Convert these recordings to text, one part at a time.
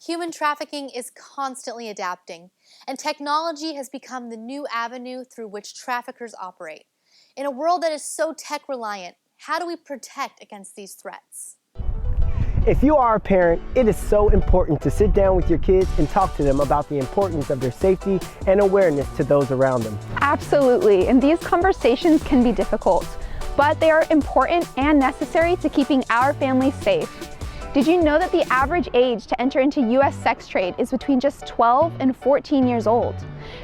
Human trafficking is constantly adapting, and technology has become the new avenue through which traffickers operate. In a world that is so tech-reliant, how do we protect against these threats? If you are a parent, it is so important to sit down with your kids and talk to them about the importance of their safety and awareness to those around them. Absolutely, and these conversations can be difficult, but they are important and necessary to keeping our families safe. Did you know that the average age to enter into U.S. sex trade is between just 12 and 14 years old?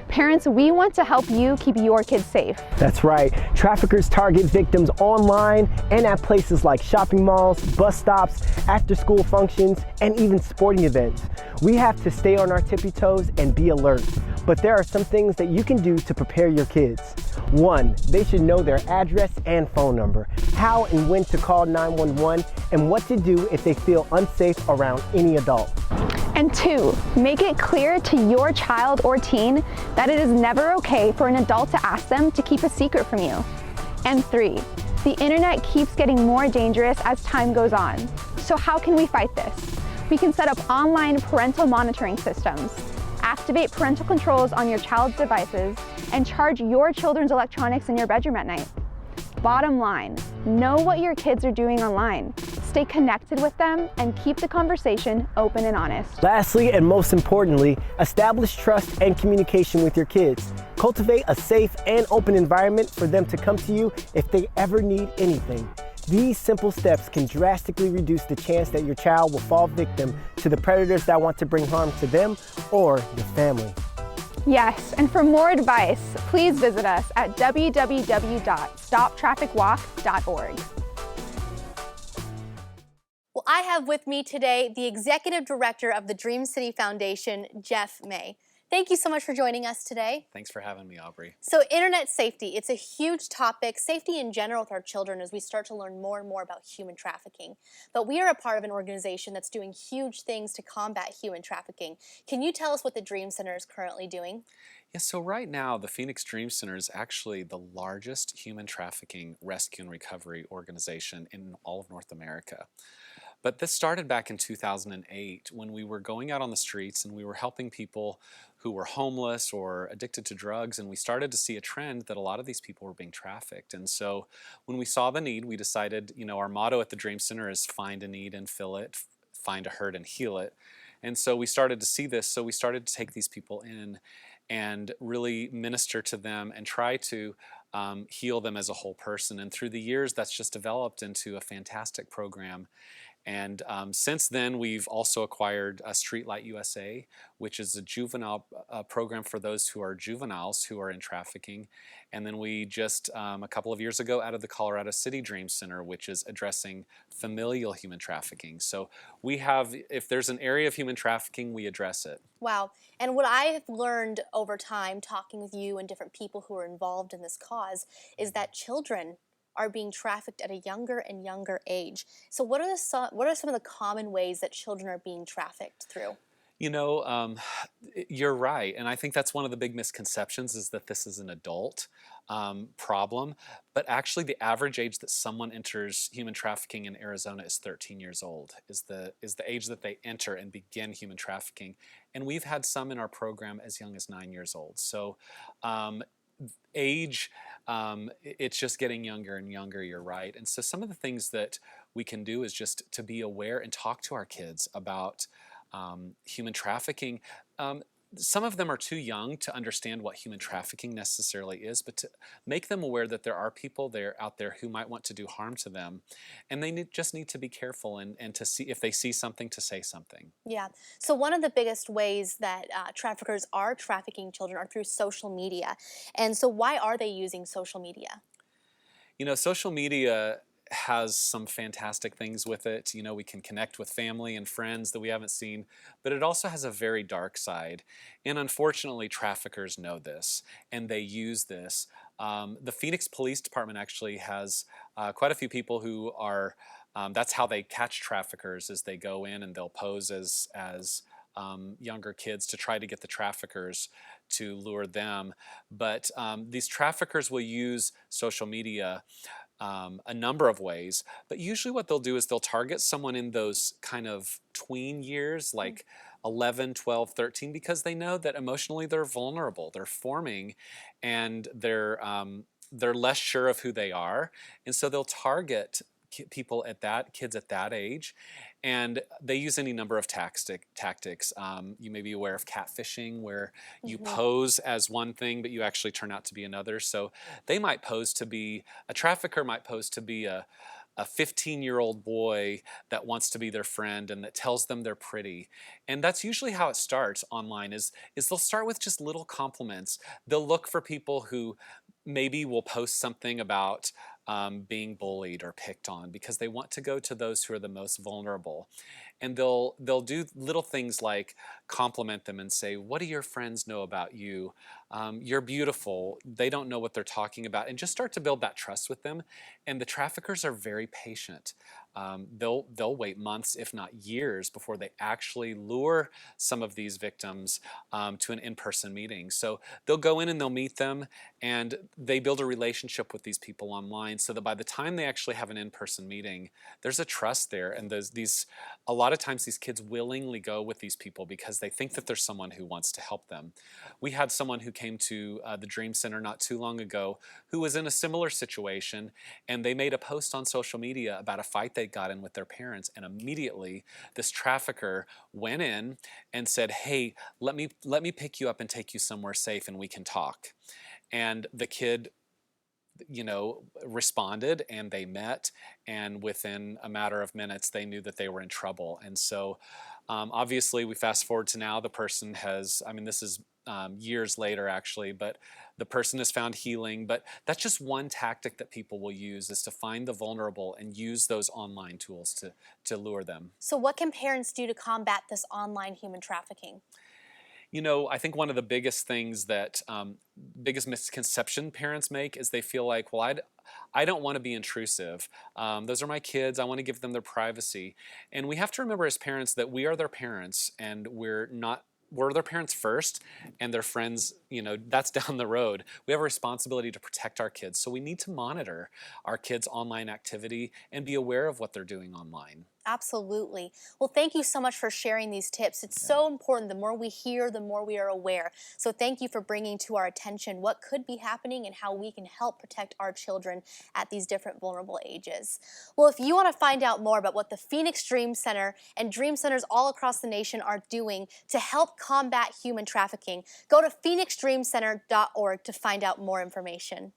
Parents, we want to help you keep your kids safe. That's right. Traffickers target victims online and at places like shopping malls, bus stops, after-school functions, and even sporting events. We have to stay on our tippy toes and be alert. But there are some things that you can do to prepare your kids. 1, they should know their address and phone number, how and when to call 911, and what to do if they feel unsafe around any adult. And 2, make it clear to your child or teen that it is never okay for an adult to ask them to keep a secret from you. And 3, the internet keeps getting more dangerous as time goes on. So how can we fight this? We can set up online parental monitoring systems, activate parental controls on your child's devices, and charge your children's electronics in your bedroom at night. Bottom line, know what your kids are doing online. Stay connected with them and keep the conversation open and honest. Lastly, and most importantly, establish trust and communication with your kids. Cultivate a safe and open environment for them to come to you if they ever need anything. These simple steps can drastically reduce the chance that your child will fall victim to the predators that want to bring harm to them or your family. Yes, and for more advice, please visit us at www.stoptraffickwalk.org. Well, I have with me today the Executive Director of the Dream City Foundation, Jeff May. Thank you so much for joining us today. Thanks for having me, Aubrey. So internet safety, it's a huge topic, safety in general with our children as we start to learn more and more about human trafficking. But we are a part of an organization that's doing huge things to combat human trafficking. Can you tell us what the Dream Center is currently doing? Yeah, so right now, the Phoenix Dream Center is actually the largest human trafficking rescue and recovery organization in all of North America. But this started back in 2008 when we were going out on the streets and we were helping people who were homeless or addicted to drugs, and we started to see a trend that a lot of these people were being trafficked. And so when we saw the need, we decided, our motto at the Dream Center is find a need and fill it, find a hurt and heal it. And so we started to see this, so we started to take these people in and really minister to them and try to heal them as a whole person. And through the years, that's just developed into a fantastic program. And since then, we've also acquired Streetlight USA, which is a juvenile program for those who are juveniles who are in trafficking. And then we just, a couple of years ago, added the Colorado City Dream Center, which is addressing familial human trafficking. So we have, if there's an area of human trafficking, we address it. Wow. And what I have learned over time, talking with you and different people who are involved in this cause, is that children are being trafficked at a younger and younger age. So what are some of the common ways that children are being trafficked through? You're right. And I think that's one of the big misconceptions is that this is an adult problem. But actually the average age that someone enters human trafficking in Arizona is 13 years old, is the age that they enter and begin human trafficking. And we've had some in our program as young as 9 years old. So age, it's just getting younger and younger, you're right. And so some of the things that we can do is just to be aware and talk to our kids about human trafficking. Some of them are too young to understand what human trafficking necessarily is, but to make them aware that there are people out there who might want to do harm to them, and they just need to be careful and to see if they see something, to say something. Yeah. So one of the biggest ways that traffickers are trafficking children are through social media. And so why are they using social media? Social media has some fantastic things with it. We can connect with family and friends that we haven't seen, but it also has a very dark side. And unfortunately, traffickers know this and they use this. The Phoenix Police Department actually has quite a few people who are, that's how they catch traffickers, is they go in and they'll pose as younger kids to try to get the traffickers to lure them. But these traffickers will use social media a number of ways, but usually what they'll do is they'll target someone in those kind of tween years, like 11, 12, 13, because they know that emotionally they're vulnerable, they're forming, and they're less sure of who they are, and so they'll target people at that kids at that age, and they use any number of tactics. You may be aware of catfishing, where you Hmm. pose as one thing, but you actually turn out to be another. So they might pose to be a trafficker, might pose to be a 15-year-old boy that wants to be their friend and that tells them they're pretty. And that's usually how it starts online is they'll start with just little compliments. They'll look for people who maybe will post something about being bullied or picked on because they want to go to those who are the most vulnerable, and they'll do little things like compliment them and say, what do your friends know about you? You're beautiful. They don't know what they're talking about, and just start to build that trust with them. And the traffickers are very patient. They'll wait months, if not years, before they actually lure some of these victims to an in-person meeting. So they'll go in and they'll meet them, and they build a relationship with these people online, so that by the time they actually have an in-person meeting, there's a trust there. And a lot of times these kids willingly go with these people because they think that there's someone who wants to help them. We had someone who came to the Dream Center not too long ago who was in a similar situation, and they made a post on social media about a fight they got in with their parents, and immediately this trafficker went in and said, hey, let me pick you up and take you somewhere safe and we can talk. And the kid, responded, and they met, and within a matter of minutes they knew that they were in trouble. And so obviously we fast forward to now, the person has, I mean, this is years later actually, but the person has found healing. But that's just one tactic that people will use, is to find the vulnerable and use those online tools to lure them. So, what can parents do to combat this online human trafficking? I think one of the biggest things that, biggest misconception parents make is they feel like, well, I don't want to be intrusive. Those are my kids. I want to give them their privacy. And we have to remember as parents that we are their parents, and we're their parents first, and their friends, that's down the road. We have a responsibility to protect our kids. So we need to monitor our kids' online activity and be aware of what they're doing online. Absolutely. Well, thank you so much for sharing these tips. It's so important. The more we hear, the more we are aware. So, thank you for bringing to our attention what could be happening and how we can help protect our children at these different vulnerable ages. Well, if you want to find out more about what the Phoenix Dream Center and Dream Centers all across the nation are doing to help combat human trafficking, go to phoenixdreamcenter.org to find out more information.